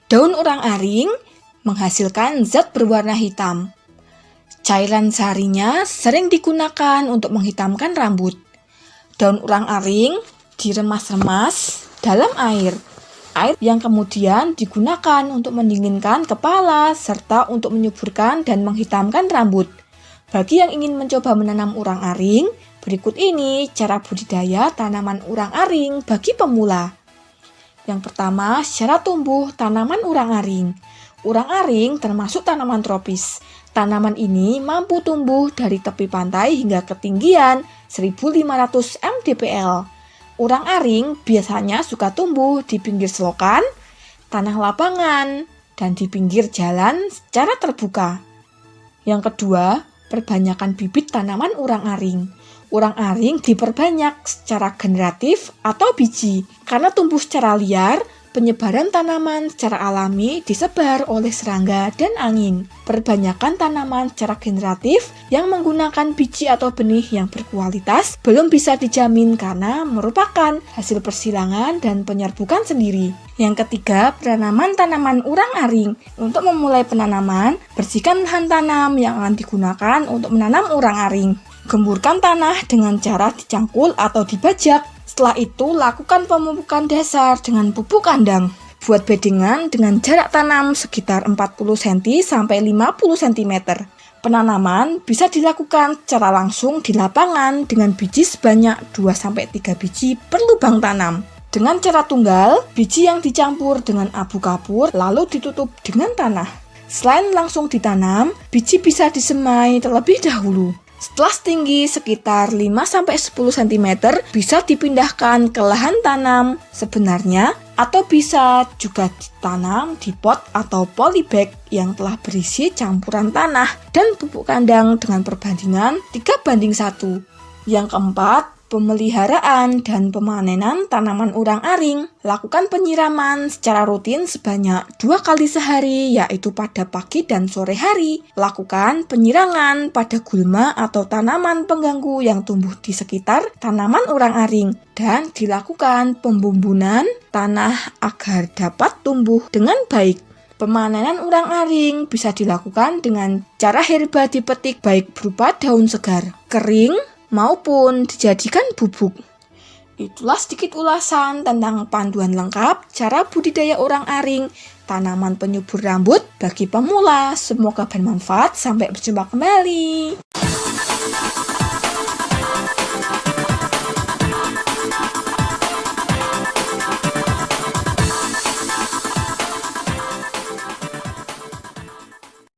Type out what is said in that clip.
Daun urang-aring menghasilkan zat berwarna hitam. Cairan sarinya sering digunakan untuk menghitamkan rambut. Daun urang-aring diremas-remas dalam air yang kemudian digunakan untuk mendinginkan kepala serta untuk menyuburkan dan menghitamkan rambut. Bagi yang ingin mencoba menanam urang-aring, berikut ini cara budidaya tanaman urang-aring bagi pemula. Yang pertama, syarat tumbuh tanaman urang-aring. Urang-aring termasuk tanaman tropis. Tanaman ini mampu tumbuh dari tepi pantai hingga ketinggian 1.500 mdpl. Urang-aring biasanya suka tumbuh di pinggir selokan, tanah lapangan, dan di pinggir jalan secara terbuka. Yang kedua, perbanyakan bibit tanaman urang-aring. Urang-aring diperbanyak secara generatif atau biji. Karena tumbuh secara liar, penyebaran tanaman secara alami disebar oleh serangga dan angin. Perbanyakan tanaman secara generatif yang menggunakan biji atau benih yang berkualitas belum bisa dijamin karena merupakan hasil persilangan dan penyerbukan sendiri. Yang ketiga, penanaman tanaman urang-aring. Untuk memulai penanaman, bersihkan lahan tanam yang akan digunakan untuk menanam urang-aring. Gemburkan tanah dengan cara dicangkul atau dibajak. Setelah itu, lakukan pemupukan dasar dengan pupuk kandang. Buat bedengan dengan jarak tanam sekitar 40 cm sampai 50 cm. Penanaman bisa dilakukan secara langsung di lapangan dengan biji sebanyak 2-3 biji per lubang tanam. Dengan cara tunggal, biji yang dicampur dengan abu kapur lalu ditutup dengan tanah. Selain langsung ditanam, biji bisa disemai terlebih dahulu. Setelah setinggi sekitar 5-10 cm, bisa dipindahkan ke lahan tanam sebenarnya atau bisa juga ditanam di pot atau polybag yang telah berisi campuran tanah dan pupuk kandang dengan perbandingan 3:1. Yang keempat, pemeliharaan dan pemanenan tanaman urang-aring. Lakukan penyiraman secara rutin sebanyak 2 kali sehari, yaitu pada pagi dan sore hari. Lakukan penyirangan pada gulma atau tanaman pengganggu yang tumbuh di sekitar tanaman urang-aring. Dan dilakukan pembumbunan tanah agar dapat tumbuh dengan baik. Pemanenan urang-aring bisa dilakukan dengan cara herba dipetik baik berupa daun segar, kering, maupun dijadikan bubuk. Itulah sedikit ulasan tentang panduan lengkap cara budidaya urang-aring, tanaman penyubur rambut bagi pemula. Semoga bermanfaat. Sampai berjumpa kembali.